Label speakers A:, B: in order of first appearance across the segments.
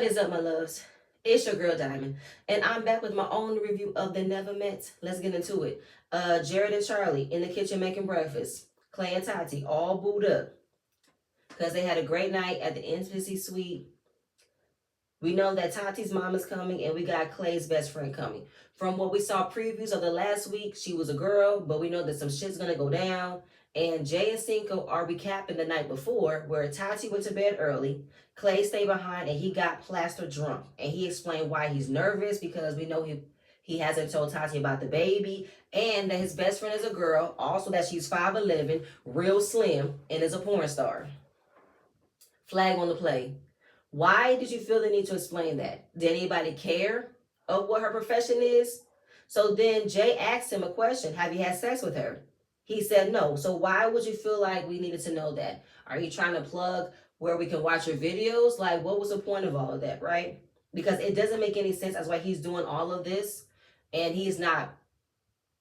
A: What is up, my loves? It's your girl Diamond, and I'm back with my own review of the Never Met. Let's get into it. Jared and Charlie in the kitchen making breakfast. Clay and Tati all booed up because they had a great night at the intimacy suite. We know that Tati's mom is coming, and we got Clay's best friend coming. From what we saw previews of the last week, she was a girl, but we know that some shit's gonna go down. And Jay and Cinco are recapping the night before, where Tati went to bed early, Clay stayed behind, and he got plaster drunk. And he explained why he's nervous because we know he hasn't told Tati about the baby, and that his best friend is a girl, also that she's 5'11", real slim, and is a porn star. Flag on the play. Why did you feel the need to explain that? Did anybody care of what her profession is? So then Jay asked him a question. Have you had sex with her? He said no. So why would you feel like we needed to know that? Are you trying to plug where we can watch your videos? Like, what was the point of all of that, right? Because it doesn't make any sense as why he's doing all of this and he's not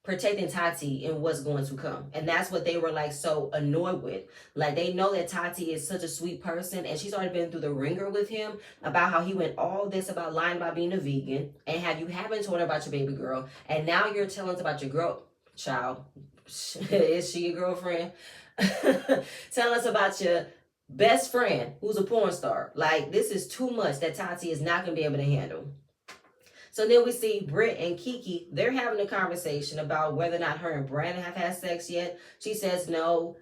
A: protecting Tati and what's going to come. And that's what they were like so annoyed with. Like, they know that Tati is such a sweet person and she's already been through the ringer with him about how he went all this about lying about being a vegan and how you haven't told her about your baby girl. And now you're telling us about your girl child. Is she your girlfriend? Tell us about your best friend who's a porn star. Like, this is too much that Tati is not going to be able to handle. So then we see Britt and Kiki. They're having a conversation about whether or not her and Brandon have had sex yet. She says no.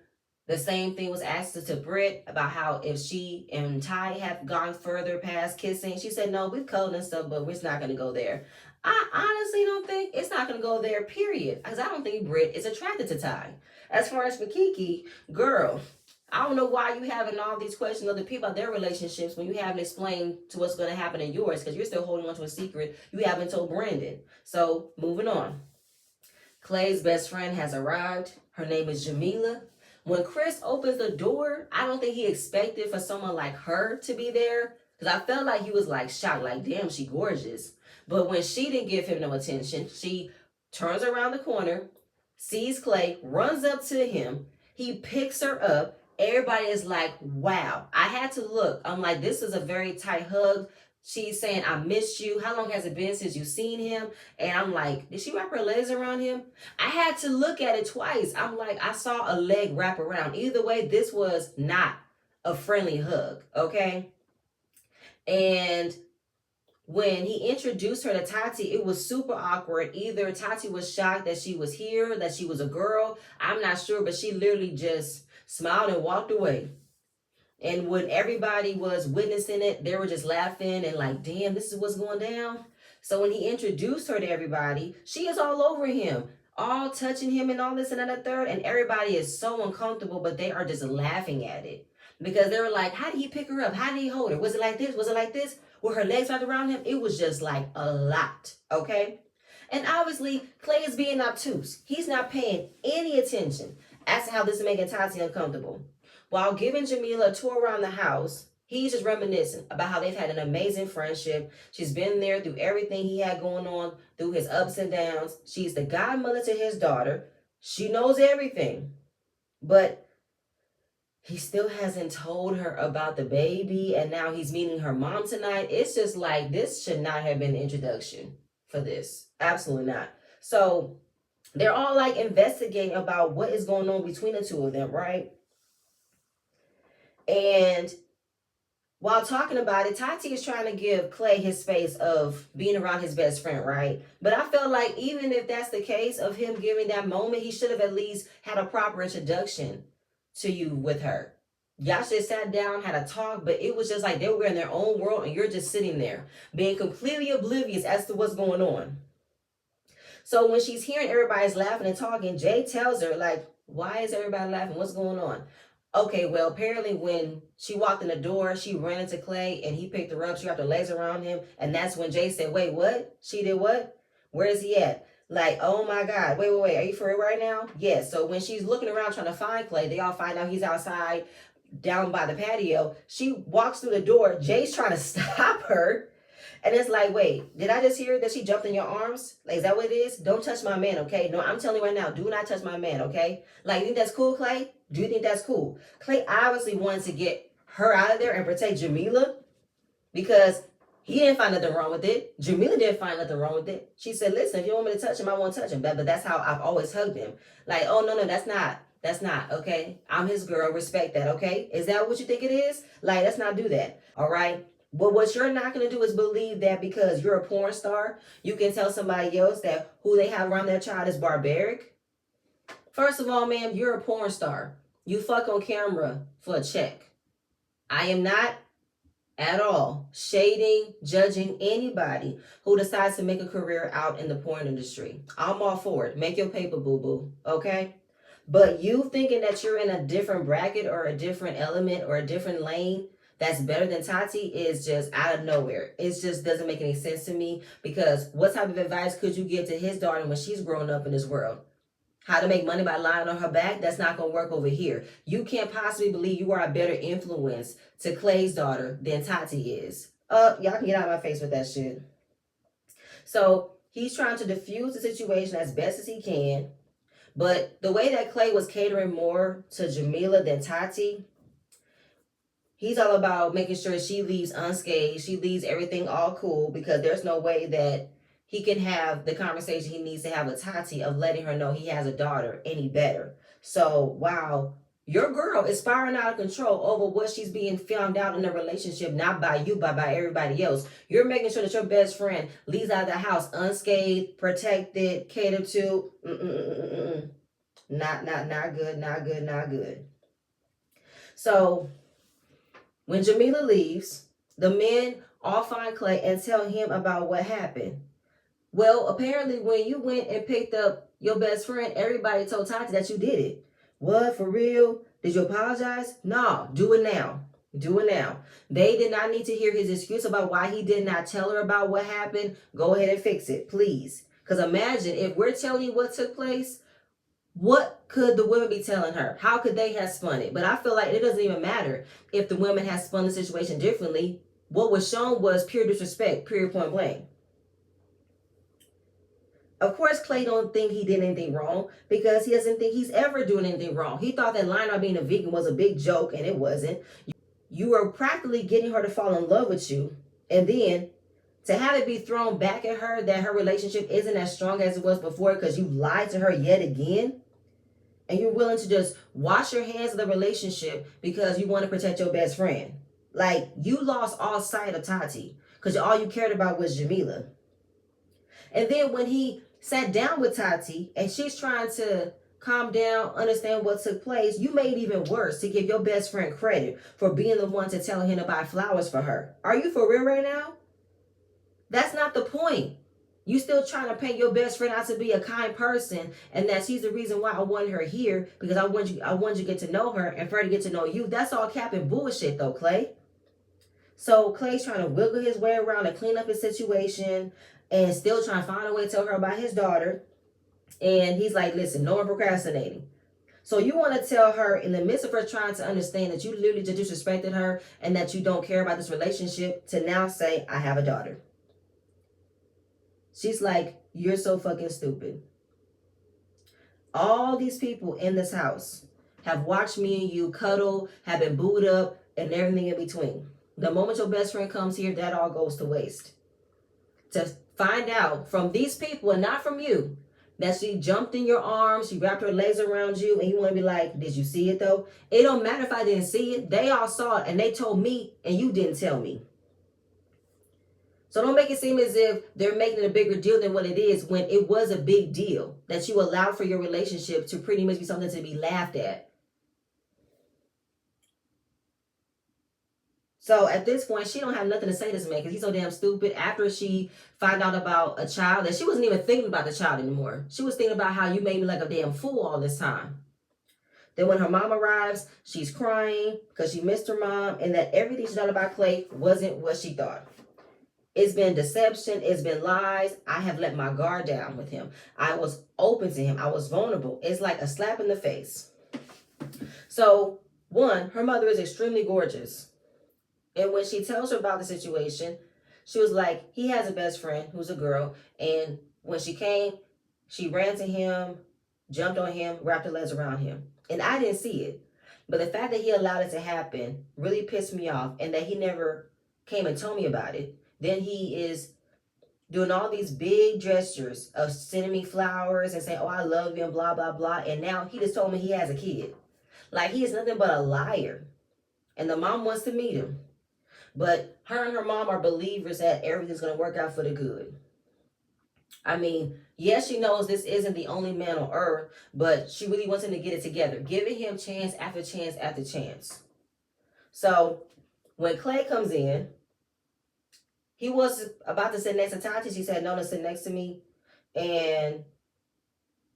A: The same thing was asked to Britt about how if she and Ty have gone further past kissing. She said no, we've cuddled and stuff, but we're not going to go there. I honestly don't think it's not going to go there, period. Because I don't think Britt is attracted to Ty. As far as for Kiki, girl, I don't know why you having all these questions of the people about their relationships when you haven't explained to what's going to happen in yours because you're still holding on to a secret you haven't told Brandon. So, moving on. Clay's best friend has arrived. Her name is Jamila. When Chris opens the door, I don't think he expected for someone like her to be there because I felt like he was like shocked, like, damn, she gorgeous. But when she didn't give him no attention, she turns around the corner, sees Clay, runs up to him. He picks her up. Everybody is like, wow. I had to look. I'm like, this is a very tight hug. She's saying, I missed you. How long has it been since you've seen him? And I'm like, did she wrap her legs around him? I had to look at it twice. I'm like, I saw a leg wrap around. Either way, this was not a friendly hug, okay? And when he introduced her to Tati, it was super awkward. Either Tati was shocked that she was here, that she was a girl. I'm not sure, but she literally just smiled and walked away. And when everybody was witnessing it, they were just laughing and like, damn, this is what's going down. So when he introduced her to everybody, she is all over him, all touching him and all this and that and third. And everybody is so uncomfortable, but they are just laughing at it. Because they were like, how did he pick her up? How did he hold her? Was it like this? Was it like this? Were her legs wrapped around him? It was just like a lot, okay? And obviously, Clay is being obtuse. He's not paying any attention as to how this is making Tati uncomfortable. While giving Jamila a tour around the house, he's just reminiscing about how they've had an amazing friendship. She's been there through everything he had going on, through his ups and downs. She's the godmother to his daughter. She knows everything. But he still hasn't told her about the baby, and now he's meeting her mom tonight. It's just like, this should not have been the introduction for this. Absolutely not. So they're all like investigating about what is going on between the two of them, right? And while talking about it, Tati is trying to give Clay his space of being around his best friend, right? But I felt like even if that's the case of him giving that moment, he should have at least had a proper introduction to you with her. Y'all should have sat down, had a talk, but it was just like they were in their own world and you're just sitting there being completely oblivious as to what's going on. So when she's hearing everybody's laughing and talking, Jay tells her, like, why is everybody laughing? What's going on? Okay, well, apparently when she walked in the door, she ran into Clay and he picked her up. She wrapped her legs around him. And that's when Jay said, wait, what? She did what? Where is he at? Like, oh my God, wait, are you for real right now? Yes. So when she's looking around trying to find Clay, they all find out he's outside down by the patio. She walks through the door. Jay's trying to stop her. And it's like, wait, did I just hear that she jumped in your arms? Like, is that what it is? Don't touch my man, okay? No, I'm telling you right now, do not touch my man, okay? Like, you think that's cool, Clay? Do you think that's cool? Clay obviously wanted to get her out of there and protect Jamila because He didn't find nothing wrong with it. Jamila didn't find nothing wrong with it. She said, listen, if you want me to touch him, I won't touch him. But that's how I've always hugged him. Like, oh, no, that's not, okay? I'm his girl, respect that, okay? Is that what you think it is? Like, let's not do that, all right? But what you're not going to do is believe that because you're a porn star, you can tell somebody else that who they have around their child is barbaric. First of all, ma'am, you're a porn star. You fuck on camera for a check. I am not at all shading, judging anybody who decides to make a career out in the porn industry. I'm all for it. Make your paper, boo-boo, okay? But you thinking that you're in a different bracket or a different element or a different lane that's better than Tati is just out of nowhere. It just doesn't make any sense to me, because what type of advice could you give to his daughter when she's grown up in this world? How to make money by lying on her back? That's not going to work over here. You can't possibly believe you are a better influence to Clay's daughter than Tati is. Y'all can get out of my face with that shit. So he's trying to diffuse the situation as best as he can. But the way that Clay was catering more to Jamila than Tati, he's all about making sure she leaves unscathed. She leaves everything all cool, because there's no way that he can have the conversation he needs to have with Tati of letting her know he has a daughter any better. So while your girl is spiraling out of control over what she's being found out in a relationship, not by you, but by everybody else, you're making sure that your best friend leaves out of the house unscathed, protected, catered to. Not good. So when Jamila leaves, the men all find Clay and tell him about what happened. Well, apparently when you went and picked up your best friend, everybody told Tati that you did it. What, for real? Did you apologize? No, do it now. Do it now. They did not need to hear his excuse about why he did not tell her about what happened. Go ahead and fix it, please. Because imagine if we're telling you what took place, what could the women be telling her? How could they have spun it? But I feel like it doesn't even matter if the women had spun the situation differently. What was shown was pure disrespect, period, point blank. Of course, Clay don't think he did anything wrong, because he doesn't think he's ever doing anything wrong. He thought that lying about being a vegan was a big joke, and it wasn't. You were practically getting her to fall in love with you, and then to have it be thrown back at her that her relationship isn't as strong as it was before because you lied to her yet again, and you're willing to just wash your hands of the relationship because you want to protect your best friend. Like, you lost all sight of Tati because all you cared about was Jamila. And then when he sat down with Tati and she's trying to calm down, understand what took place, you made it even worse to give your best friend credit for being the one to tell him to buy flowers for her. Are you for real right now? That's not the point. You still trying to paint your best friend out to be a kind person, and that she's the reason why I wanted her here, because I wanted you to get to know her and for her to get to know you. That's all cap and bullshit though, Clay. So Clay's trying to wiggle his way around and clean up his situation, and still trying to find a way to tell her about his daughter. And he's like, listen, no one procrastinating. So you want to tell her, in the midst of her trying to understand that you literally just disrespected her and that you don't care about this relationship, to now say, I have a daughter. She's like, you're so fucking stupid. All these people in this house have watched me and you cuddle, have been booed up, and everything in between. The moment your best friend comes here, that all goes to waste. To find out from these people and not from you that she jumped in your arms, she wrapped her legs around you, and you want to be like, did you see it though? It don't matter if I didn't see it. They all saw it and they told me and you didn't tell me. So don't make it seem as if they're making it a bigger deal than what it is, when it was a big deal that you allowed for your relationship to pretty much be something to be laughed at. So at this point, she don't have nothing to say to this man because he's so damn stupid. After she found out about a child, that she wasn't even thinking about the child anymore. She was thinking about how you made me like a damn fool all this time. Then when her mom arrives, she's crying because she missed her mom, and that everything she thought about Clay wasn't what she thought. It's been deception. It's been lies. I have let my guard down with him. I was open to him. I was vulnerable. It's like a slap in the face. So, one, her mother is extremely gorgeous. And when she tells her about the situation, she was like, he has a best friend who's a girl. And when she came, she ran to him, jumped on him, wrapped her legs around him. And I didn't see it. But the fact that he allowed it to happen really pissed me off, and that he never came and told me about it Then he is doing all these big gestures of sending me flowers and saying, oh, I love you and blah, blah, blah. And now he just told me he has a kid. Like, he is nothing but a liar. And the mom wants to meet him. But her and her mom are believers that everything's going to work out for the good. I mean, yes, she knows this isn't the only man on earth, but she really wants him to get it together, giving him chance after chance after chance. So when Clay comes in, he was about to sit next to Tati. She said, no, to sit next to me. And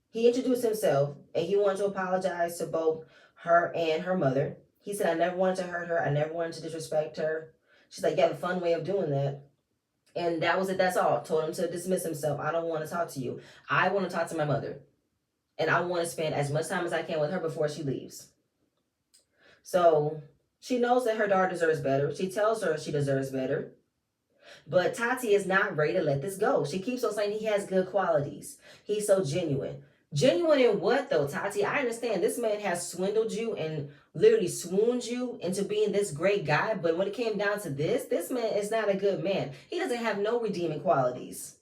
A: he introduced himself, and he wanted to apologize to both her and her mother. He said, I never wanted to hurt her. I never wanted to disrespect her. She's like, you have a fun way of doing that. And that was it. That's all. Told him to dismiss himself. I don't want to talk to you. I want to talk to my mother. And I want to spend as much time as I can with her before she leaves. So she knows that her daughter deserves better. She tells her she deserves better. But Tati is not ready to let this go. She keeps on saying he has good qualities. He's so genuine. Genuine in what, though, Tati? I understand this man has swindled you and literally swooned you into being this great guy. But when it came down to this man is not a good man. He doesn't have no redeeming qualities.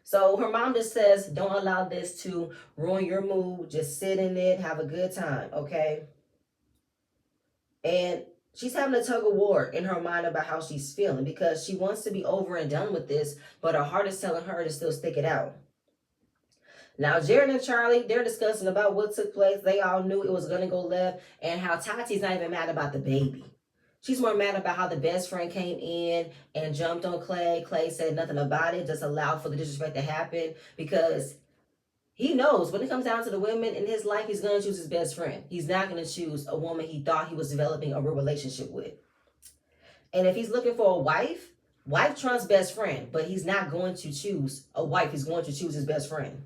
A: So her mom just says, don't allow this to ruin your mood. Just sit in it. Have a good time, okay? And she's having a tug of war in her mind about how she's feeling because she wants to be over and done with this, but her heart is telling her to still stick it out. Now, Jared and Charlie, they're discussing about what took place. They all knew it was going to go left, and how Tati's not even mad about the baby. She's more mad about how the best friend came in and jumped on Clay. Clay said nothing about it, just allowed for the disrespect to happen because he knows when it comes down to the women in his life, he's going to choose his best friend. He's not going to choose a woman he thought he was developing a real relationship with. And if he's looking for a wife trumps best friend, but he's not going to choose a wife. He's going to choose his best friend.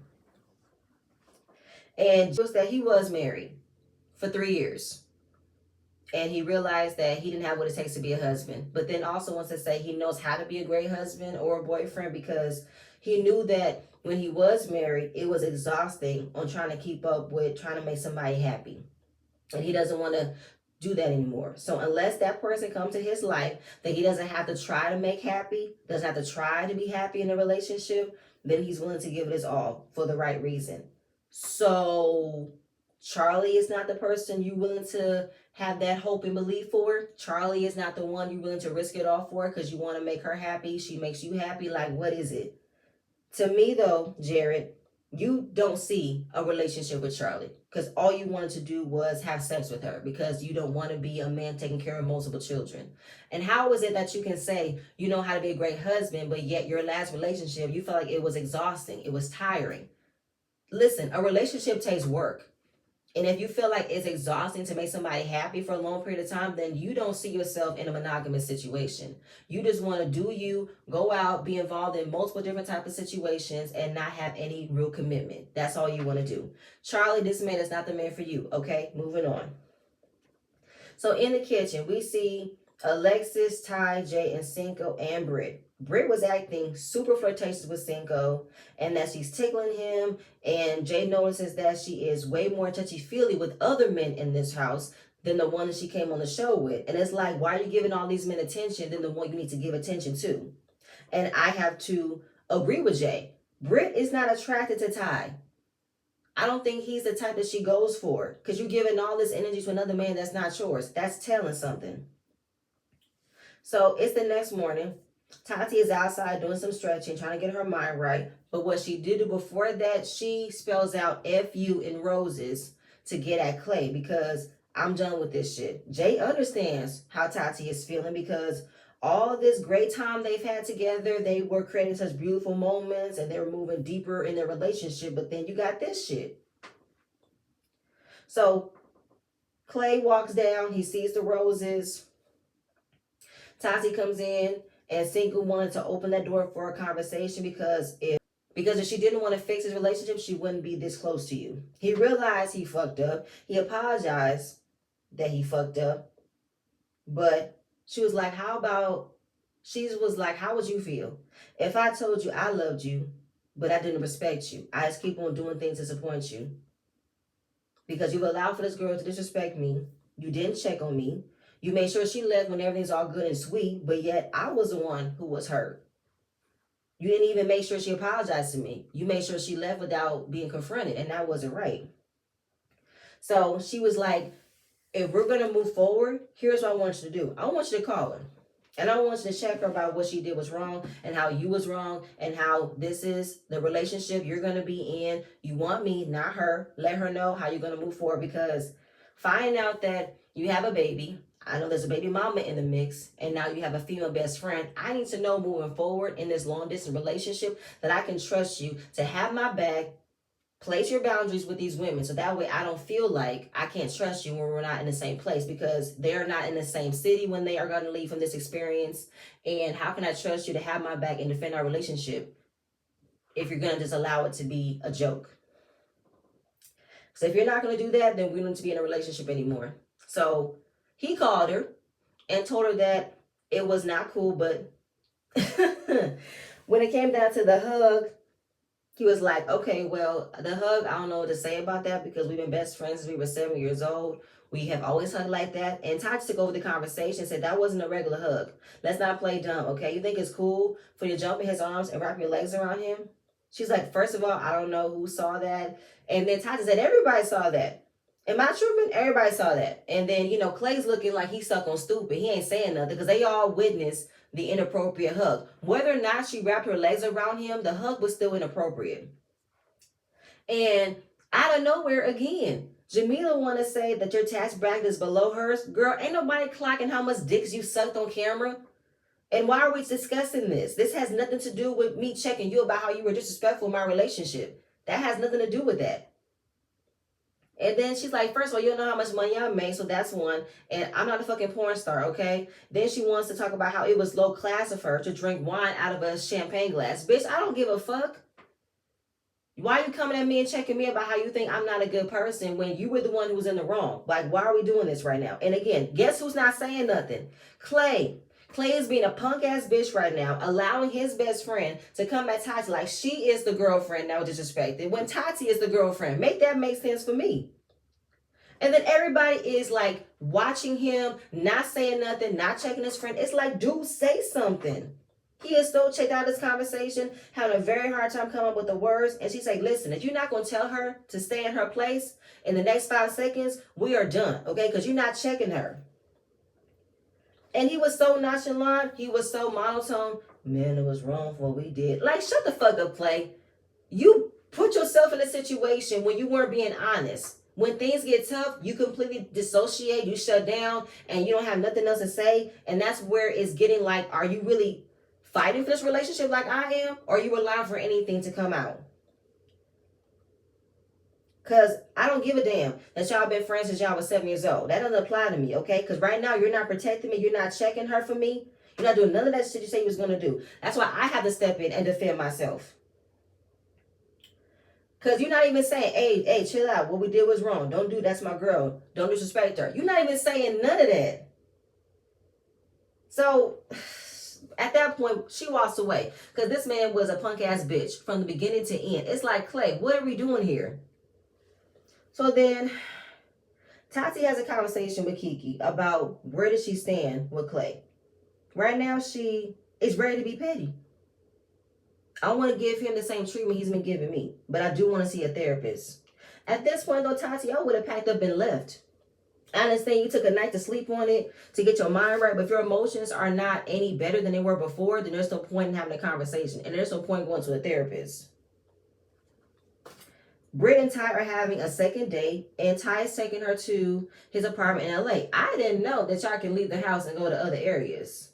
A: And just that he was married for 3 years. And he realized that he didn't have what it takes to be a husband. But then also wants to say he knows how to be a great husband or a boyfriend because he knew that when he was married, it was exhausting on trying to keep up with trying to make somebody happy. And he doesn't want to do that anymore. So unless that person comes to his life that he doesn't have to try to make happy, doesn't have to try to be happy in a relationship, then he's willing to give it his all for the right reason. So Charlie is not the person you're willing to have that hope and belief for. Charlie is not the one you're willing to risk it all for because you want to make her happy. She makes you happy. Like, what is it? To me, though, Jared, you don't see a relationship with Charlie because all you wanted to do was have sex with her because you don't want to be a man taking care of multiple children. And how is it that you can say you know how to be a great husband, but yet your last relationship, you felt like it was exhausting, it was tiring? Listen, a relationship takes work. And if you feel like it's exhausting to make somebody happy for a long period of time, then you don't see yourself in a monogamous situation. You just want to do you, go out, be involved in multiple different types of situations and not have any real commitment. That's all you want to do. Charlie, this man is not the man for you. Okay, moving on. So in the kitchen, we see Alexis, Ty, Jay, and Cinco, and Britt. Britt was acting super flirtatious with Cinco and that she's tickling him. And Jay notices that she is way more touchy-feely with other men in this house than the one that she came on the show with. And it's like, why are you giving all these men attention than the one you need to give attention to? And I have to agree with Jay. Britt is not attracted to Ty. I don't think he's the type that she goes for because you're giving all this energy to another man that's not yours. That's telling something. So it's the next morning. Tati is outside doing some stretching, trying to get her mind right. But what she did do before that, she spells out F-U in roses to get at Clay because I'm done with this shit. Jay understands how Tati is feeling because all this great time they've had together, they were creating such beautiful moments and they were moving deeper in their relationship. But then you got this shit. So Clay walks down. He sees the roses. Tati comes in. And Cinco wanted to open that door for a conversation because if she didn't want to fix his relationship, she wouldn't be this close to you. He realized he fucked up. He apologized that he fucked up. But she was like, how would you feel if I told you I loved you, but I didn't respect you? I just keep on doing things to disappoint you. Because you've allowed for this girl to disrespect me. You didn't check on me. You made sure she left when everything's all good and sweet, but yet I was the one who was hurt. You didn't even make sure she apologized to me. You made sure she left without being confronted, and that wasn't right. So she was like, if we're going to move forward, here's what I want you to do. I want you to call her. And I want you to check her about what she did was wrong and how you was wrong and how this is the relationship you're going to be in. You want me, not her. Let her know how you're going to move forward, because find out that you have a baby. I know there's a baby mama in the mix, and now you have a female best friend. I need to know moving forward in this long distance relationship that I can trust you to have my back. Place your boundaries with these women, so that way I don't feel like I can't trust you when we're not in the same place, because they're not in the same city when they are going to leave from this experience. And how can I trust you to have my back and defend our relationship if you're going to just allow it to be a joke? So if you're not going to do that, then we don't need to be in a relationship anymore. So he called her and told her that it was not cool, but when it came down to the hug, he was like, okay, well, the hug, I don't know what to say about that, because we've been best friends since we were 7 years old. We have always hugged like that. And Todd took over the conversation and said, that wasn't a regular hug. Let's not play dumb, okay? You think it's cool for you to jump in his arms and wrap your legs around him? She's like, first of all, I don't know who saw that. And then Todd said, everybody saw that. Am I tripping? Everybody saw that. And then, Clay's looking like he's stuck on stupid. He ain't saying nothing because they all witnessed the inappropriate hug. Whether or not she wrapped her legs around him, the hug was still inappropriate. And out of nowhere, again, Jamila want to say that your tax bracket is below hers. Girl, ain't nobody clocking how much dicks you sucked on camera. And why are we discussing this? This has nothing to do with me checking you about how you were disrespectful in my relationship. That has nothing to do with that. And then she's like, first of all, you don't know how much money I made, so that's one. And I'm not a fucking porn star, okay? Then she wants to talk about how it was low class of her to drink wine out of a champagne glass. Bitch, I don't give a fuck. Why are you coming at me and checking me about how you think I'm not a good person when you were the one who was in the wrong? Like, why are we doing this right now? And again, guess who's not saying nothing? Clay. Clay is being a punk ass bitch right now, allowing his best friend to come at Tati like she is the girlfriend that was disrespected when Tati is the girlfriend. Make that make sense for me. And then everybody is like watching him, not saying nothing, not checking his friend. It's like, dude, say something. He is so checked out of this conversation, having a very hard time coming up with the words. And she's like, listen, if you're not going to tell her to stay in her place in the next 5 seconds, we are done, okay? Because you're not checking her. And he was so nonchalant. He was so monotone. Man, it was wrong for what we did. Like, shut the fuck up, Clay. You put yourself in a situation when you weren't being honest. When things get tough, you completely dissociate, you shut down, and you don't have nothing else to say. And that's where it's getting like, are you really fighting for this relationship like I am? Or are you allowing for anything to come out? Because I don't give a damn that y'all been friends since y'all was 7 years old. That doesn't apply to me, okay? Because right now, you're not protecting me. You're not checking her for me. You're not doing none of that shit you say you was going to do. That's why I have to step in and defend myself. Because you're not even saying, hey, chill out. What we did was wrong. Don't do, that's my girl. Don't disrespect her. You're not even saying none of that. So at that point, she walks away. Because this man was a punk ass bitch from the beginning to end. It's like, Clay, what are we doing here? So then Tati has a conversation with Kiki about where does she stand with Clay. Right now, she is ready to be petty. I want to give him the same treatment he's been giving me, but I do want to see a therapist. At this point, though, Tati, I would have packed up and left. I understand you took a night to sleep on it to get your mind right, but if your emotions are not any better than they were before, then there's no point in having a conversation, and there's no point going to a therapist. Britt and Ty are having a second date, and Ty is taking her to his apartment in LA. I didn't know that y'all can leave the house and go to other areas.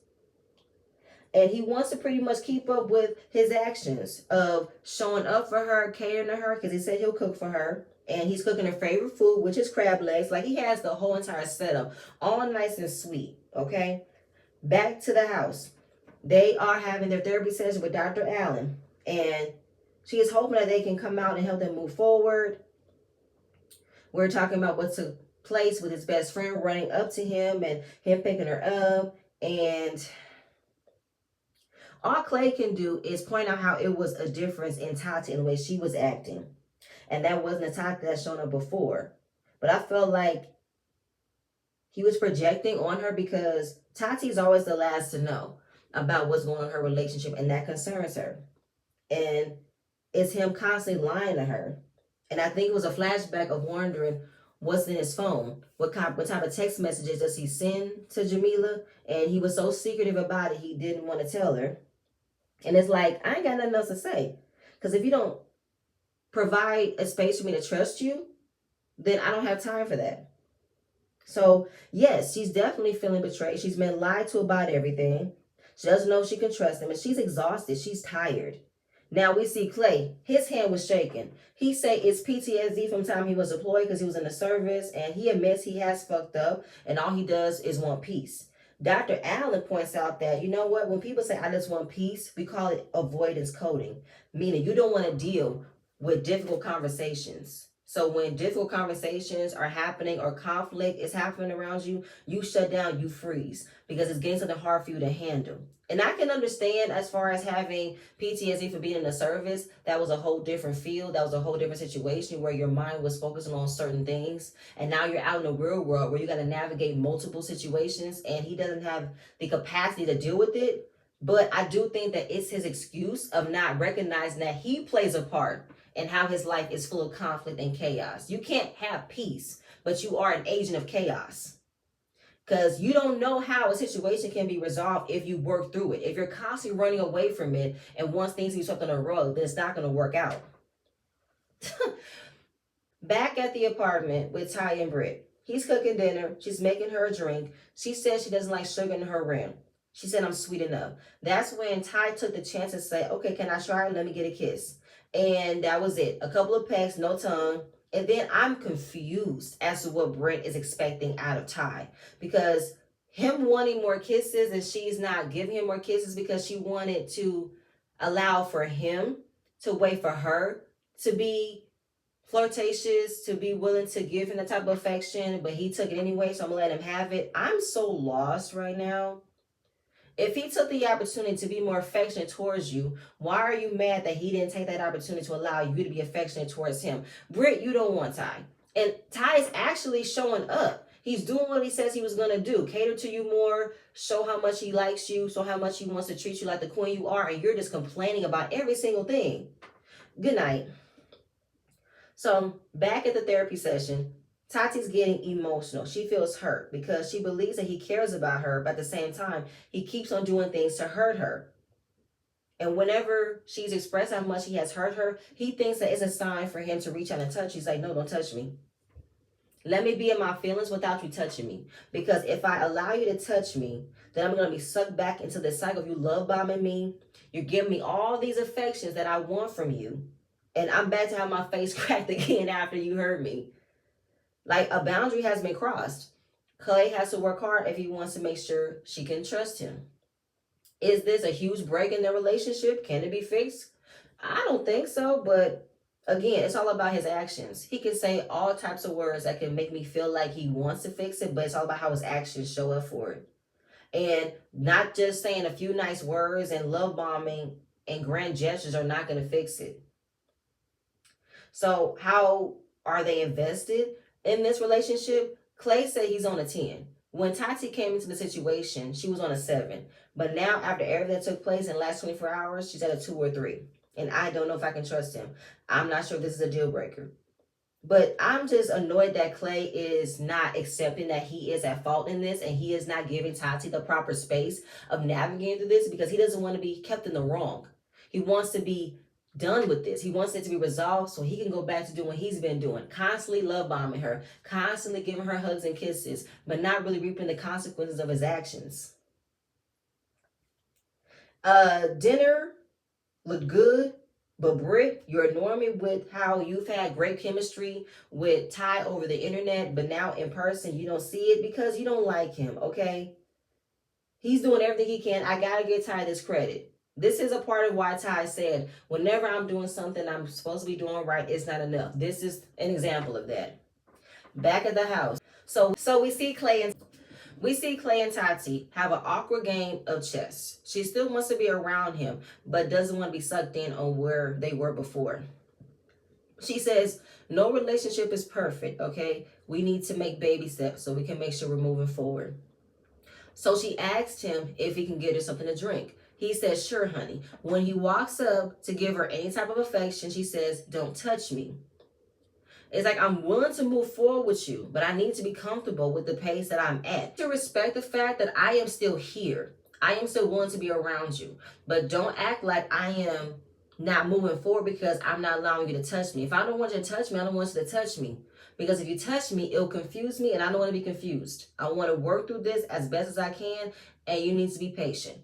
A: And he wants to pretty much keep up with his actions of showing up for her, catering to her, because he said he'll cook for her. And he's cooking her favorite food, which is crab legs. Like, he has the whole entire setup, all nice and sweet, okay? Back to the house. They are having their therapy session with Dr. Allen. And she is hoping that they can come out and help them move forward. We're talking about what took place with his best friend running up to him and him picking her up. And all Clay can do is point out how it was a difference in Tati in the way she was acting. And that wasn't a Tati that's shown up before. But I felt like He was projecting on her because Tati's always the last to know about what's going on in her relationship, and that concerns her. And it's him constantly lying to her. And I think it was a flashback of wondering what's in his phone. What type of text messages does he send to Jamila? And he was so secretive about it, he didn't want to tell her. And it's like, I ain't got nothing else to say. Because if you don't provide a space for me to trust you, then I don't have time for that. So, yes, she's definitely feeling betrayed. She's been lied to about everything. She doesn't know if she can trust him, and she's exhausted. She's tired. Now we see Clay. His hand was shaking. He say it's PTSD from the time he was deployed because he was in the service, and he admits he has fucked up, and all he does is want peace. Dr. Allen points out that, you know what, when people say, I just want peace, we call it avoidance coding, meaning you don't want to deal with difficult conversations. So when difficult conversations are happening or conflict is happening around you, you shut down, you freeze, because it's getting something hard for you to handle. And I can understand as far as having PTSD for being in the service, that was a whole different field. That was a whole different situation where your mind was focusing on certain things. And now you're out in the real world where you got to navigate multiple situations, and he doesn't have the capacity to deal with it. But I do think that it's his excuse of not recognizing that he plays a part in how his life is full of conflict and chaos. You can't have peace, but you are an agent of chaos. Because you don't know how a situation can be resolved if you work through it. If you're constantly running away from it, and once things get swept on the rug, then it's not going to work out. Back at the apartment with Ty and Britt. He's cooking dinner. She's making her a drink. She says she doesn't like sugar in her rim. She said, I'm sweet enough. That's when Ty took the chance to say, okay, can I try it? Let me get a kiss. And that was it. A couple of pecks, no tongue. And then I'm confused as to what Brent is expecting out of Ty. Because him wanting more kisses and she's not giving him more kisses because she wanted to allow for him to wait for her to be flirtatious, to be willing to give him the type of affection, but he took it anyway, so I'm gonna let him have it. I'm so lost right now. If he took the opportunity to be more affectionate towards you, why are you mad that he didn't take that opportunity to allow you to be affectionate towards him? Britt, you don't want Ty. And Ty is actually showing up. He's doing what he says he was going to do. Cater to you more, show how much he likes you, show how much he wants to treat you like the queen you are, and you're just complaining about every single thing. Good night. So back at the therapy session, Tati's getting emotional. She feels hurt because she believes that he cares about her, but at the same time, he keeps on doing things to hurt her. And whenever she's expressed how much he has hurt her, he thinks that it's a sign for him to reach out and touch. He's like, no, don't touch me. Let me be in my feelings without you touching me. Because if I allow you to touch me, then I'm going to be sucked back into the cycle of you love bombing me. You're giving me all these affections that I want from you. And I'm back to have my face cracked again after you hurt me. Like, a boundary has been crossed. Clay has to work hard if he wants to make sure she can trust him. Is this a huge break in their relationship? Can it be fixed? I don't think so, but again, it's all about his actions. He can say all types of words that can make me feel like he wants to fix it, but it's all about how his actions show up for it. And not just saying a few nice words and love bombing and grand gestures are not going to fix it. So how are they invested in this relationship? Clay said he's on a 10. When Tati came into the situation, she was on a 7. But now, after everything that took place in the last 24 hours, she's at a 2 or 3. And I don't know if I can trust him. I'm not sure if this is a deal breaker. But I'm just annoyed that Clay is not accepting that he is at fault in this, and he is not giving Tati the proper space of navigating through this because he doesn't want to be kept in the wrong. He wants to be done with this. He wants it to be resolved so he can go back to doing what he's been doing, constantly love bombing her, constantly giving her hugs and kisses, but not really reaping the consequences of his actions. Dinner looked good, but Britt, you're annoying me with how you've had great chemistry with Ty over the internet, but now in person you don't see it because you don't like him, okay? He's doing everything he can. I gotta give Ty this credit. This is a part of why Ty said, whenever I'm doing something I'm supposed to be doing right, it's not enough. This is an example of that. Back at the house. So we see Clay and Tati have an awkward game of chess. She still wants to be around him, but doesn't want to be sucked in on where they were before. She says, no relationship is perfect, okay? We need to make baby steps so we can make sure we're moving forward. So she asked him if he can get her something to drink. He says, sure, honey. When he walks up to give her any type of affection, she says, don't touch me. It's like, I'm willing to move forward with you, but I need to be comfortable with the pace that I'm at. To respect the fact that I am still here. I am still willing to be around you. But don't act like I am not moving forward because I'm not allowing you to touch me. If I don't want you to touch me, I don't want you to touch me. Because if you touch me, it'll confuse me, and I don't want to be confused. I want to work through this as best as I can, and you need to be patient.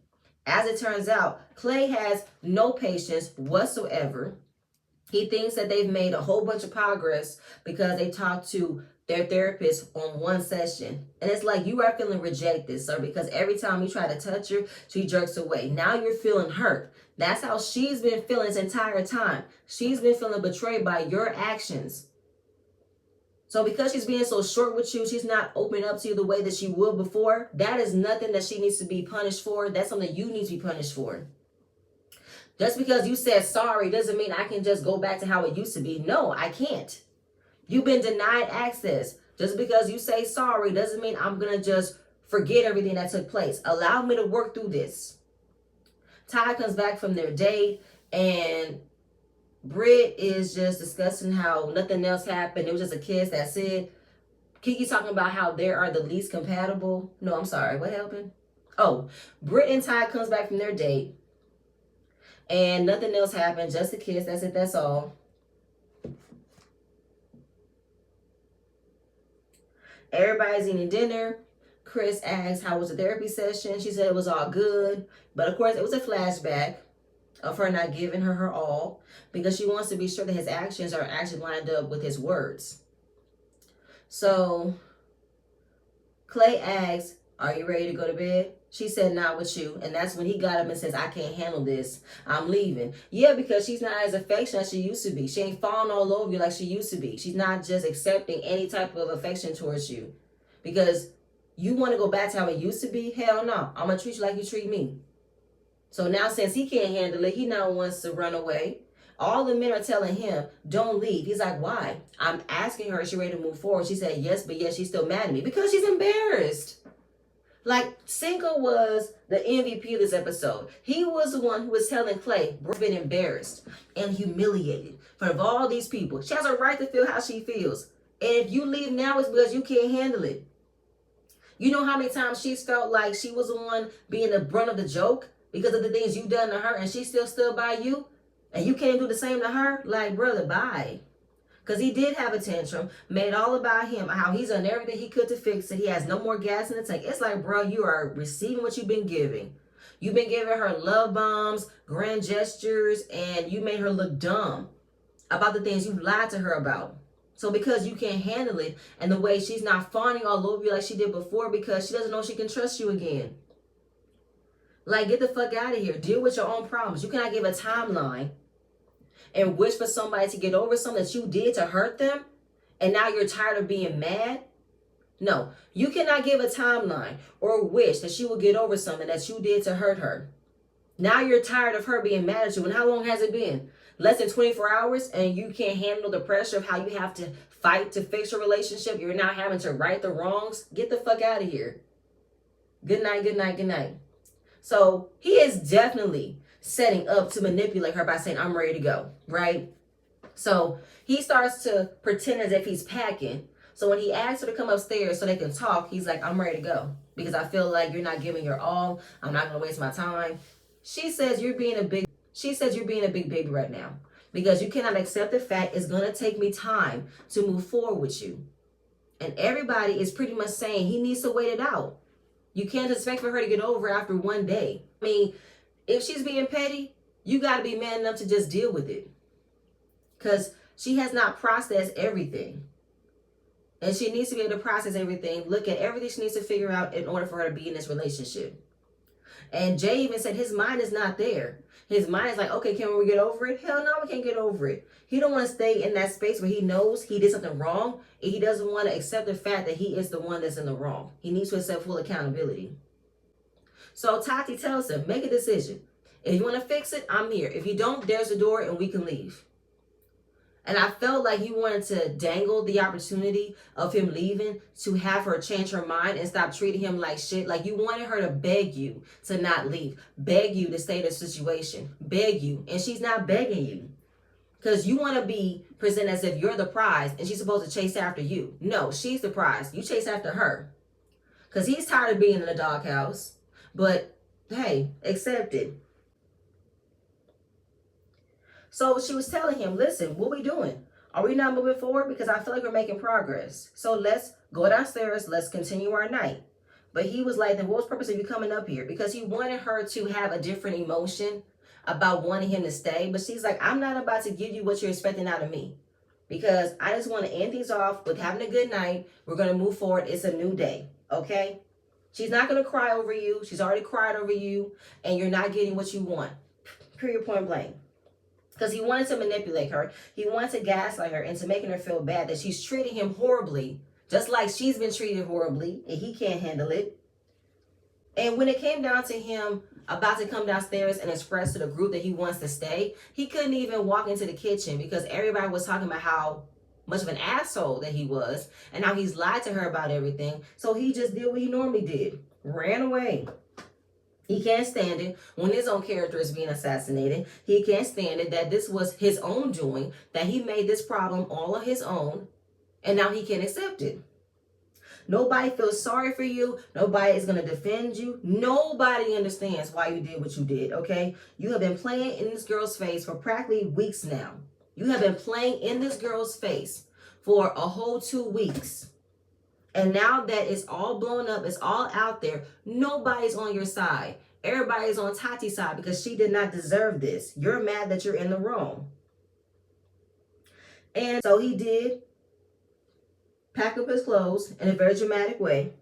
A: As it turns out, Clay has no patience whatsoever. He thinks that they've made a whole bunch of progress because they talked to their therapist on one session. And it's like, you are feeling rejected, sir, because every time you try to touch her, she jerks away. Now you're feeling hurt. That's how she's been feeling this entire time. She's been feeling betrayed by your actions. So because she's being so short with you, she's not opening up to you the way that she would before. That is nothing that she needs to be punished for. That's something you need to be punished for. Just because you said sorry doesn't mean I can just go back to how it used to be. No, I can't. You've been denied access. Just because you say sorry doesn't mean I'm going to just forget everything that took place. Allow me to work through this. Ty comes back from their date, and Britt is just discussing how nothing else happened. It was just a kiss, that's it. Kiki talking about how they are the least compatible. No, I'm sorry. What happened? Oh, Britt and Ty comes back from their date, and nothing else happened. Just a kiss. That's it. That's all. Everybody's eating dinner. Chris asks, how was the therapy session? She said it was all good. But of course, it was a flashback of her not giving her all because she wants to be sure that his actions are actually lined up with his words. So Clay asks, are you ready to go to bed? She said, not with you. And that's when he got up and says, I can't handle this. I'm leaving. Yeah, because she's not as affectionate as she used to be. She ain't falling all over you like she used to be. She's not just accepting any type of affection towards you. Because you want to go back to how it used to be? Hell no. I'm going to treat you like you treat me. So now since he can't handle it, he now wants to run away. All the men are telling him, don't leave. He's like, why? I'm asking her, is she ready to move forward? She said, yes, but yet she's still mad at me because she's embarrassed. Like, Cinco was the MVP of this episode. He was the one who was telling Clay, we've been embarrassed and humiliated in front of all these people. She has a right to feel how she feels. And if you leave now, it's because you can't handle it. You know how many times she's felt like she was the one being the brunt of the joke because of the things you've done to her, and she still stood by you? And you can't do the same to her? Like, brother, bye. Because he did have a tantrum, made all about him, how he's done everything he could to fix it. He has no more gas in the tank. It's like, bro, you are receiving what you've been giving. You've been giving her love bombs, grand gestures, and you made her look dumb about the things you've lied to her about. So because you can't handle it, and the way she's not fawning all over you like she did before because she doesn't know she can trust you again. Like, get the fuck out of here. Deal with your own problems. You cannot give a timeline and wish for somebody to get over something that you did to hurt them, and now you're tired of being mad. No, you cannot give a timeline or wish that she will get over something that you did to hurt her. Now you're tired of her being mad at you. And how long has it been? Less than 24 hours, and you can't handle the pressure of how you have to fight to fix your relationship. You're now having to right the wrongs. Get the fuck out of here. Good night, good night, good night. So he is definitely setting up to manipulate her by saying, I'm ready to go, right? So he starts to pretend as if he's packing. So when he asks her to come upstairs so they can talk, he's like, I'm ready to go because I feel like you're not giving your all. I'm not going to waste my time. She says you're being a big baby right now because you cannot accept the fact it's going to take me time to move forward with you. And everybody is pretty much saying he needs to wait it out. You can't expect for her to get over after one day. I mean, if she's being petty, you got to be man enough to just deal with it. Because she has not processed everything. And she needs to be able to process everything, look at everything she needs to figure out in order for her to be in this relationship. And Jay even said his mind is not there. His mind is like, okay, can we get over it? Hell no, we can't get over it. He don't want to stay in that space where he knows he did something wrong. And he doesn't want to accept the fact that he is the one that's in the wrong. He needs to accept full accountability. So Tati tells him, make a decision. If you want to fix it, I'm here. If you don't, there's the door and we can leave. And I felt like you wanted to dangle the opportunity of him leaving to have her change her mind and stop treating him like shit. Like you wanted her to beg you to not leave, beg you to stay in the situation, beg you. And she's not begging you because you want to be presented as if you're the prize and she's supposed to chase after you. No, she's the prize. You chase after her because he's tired of being in the doghouse. But hey, accept it. So she was telling him, listen, what we doing? Are we not moving forward? Because I feel like we're making progress. So let's go downstairs. Let's continue our night. But he was like, then what was the purpose of you coming up here? Because he wanted her to have a different emotion about wanting him to stay. But she's like, I'm not about to give you what you're expecting out of me. Because I just want to end things off with having a good night. We're going to move forward. It's a new day. Okay? She's not going to cry over you. She's already cried over you. And you're not getting what you want. Period, point blank. Because he wanted to manipulate her. He wanted to gaslight her into making her feel bad that she's treating him horribly. Just like she's been treated horribly. And he can't handle it. And when it came down to him about to come downstairs and express to the group that he wants to stay, he couldn't even walk into the kitchen because everybody was talking about how much of an asshole that he was and how he's lied to her about everything. So he just did what he normally did. Ran away. He can't stand it when his own character is being assassinated. He can't stand it that this was his own doing, that he made this problem all on his own, and now he can't accept it. Nobody feels sorry for you. Nobody is going to defend you. Nobody understands why you did what you did, okay? You have been playing in this girl's face for practically weeks now. You have been playing in this girl's face for a whole 2 weeks. And now that it's all blown up, it's all out there, nobody's on your side. Everybody's on Tati's side because she did not deserve this. You're mad that you're in the wrong. And so he did pack up his clothes in a very dramatic way.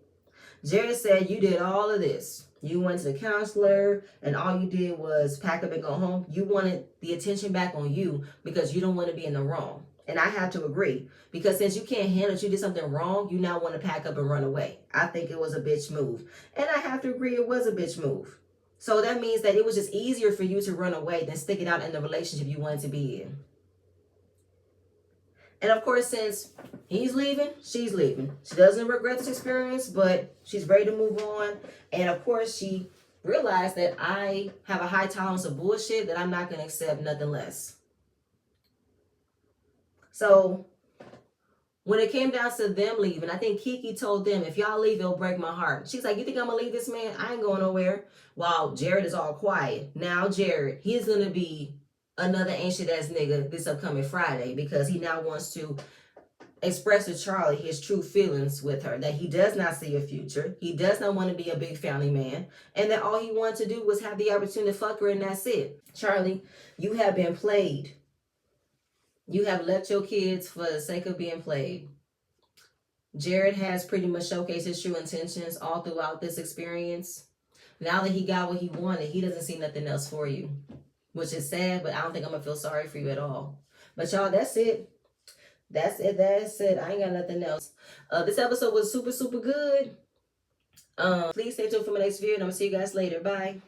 A: Jared said, you did all of this. You went to the counselor and all you did was pack up and go home. You wanted the attention back on you because you don't want to be in the wrong. And I have to agree, because since you can't handle it, you did something wrong, you now want to pack up and run away. I think it was a bitch move. And I have to agree it was a bitch move. So that means that it was just easier for you to run away than stick it out in the relationship you wanted to be in. And of course, since he's leaving, she's leaving. She doesn't regret this experience, but she's ready to move on. And of course, she realized that I have a high tolerance of bullshit, that I'm not going to accept nothing less. So when it came down to them leaving, I think Kiki told them, if y'all leave, it'll break my heart. She's like, you think I'm going to leave this man? I ain't going nowhere. While Jared is all quiet. Now Jared, he's going to be another ancient ass nigga this upcoming Friday because he now wants to express to Charlie his true feelings with her, that he does not see a future. He does not want to be a big family man, and that all he wanted to do was have the opportunity to fuck her, and that's it. Charlie, you have been played. You have left your kids for the sake of being played. Jared has pretty much showcased his true intentions all throughout this experience. Now that he got what he wanted, he doesn't see nothing else for you, which is sad, but I don't think I'm going to feel sorry for you at all. But y'all, that's it. That's it. That's it. I ain't got nothing else. This episode was super, super good. Please stay tuned for my next video, and I'm going to see you guys later. Bye.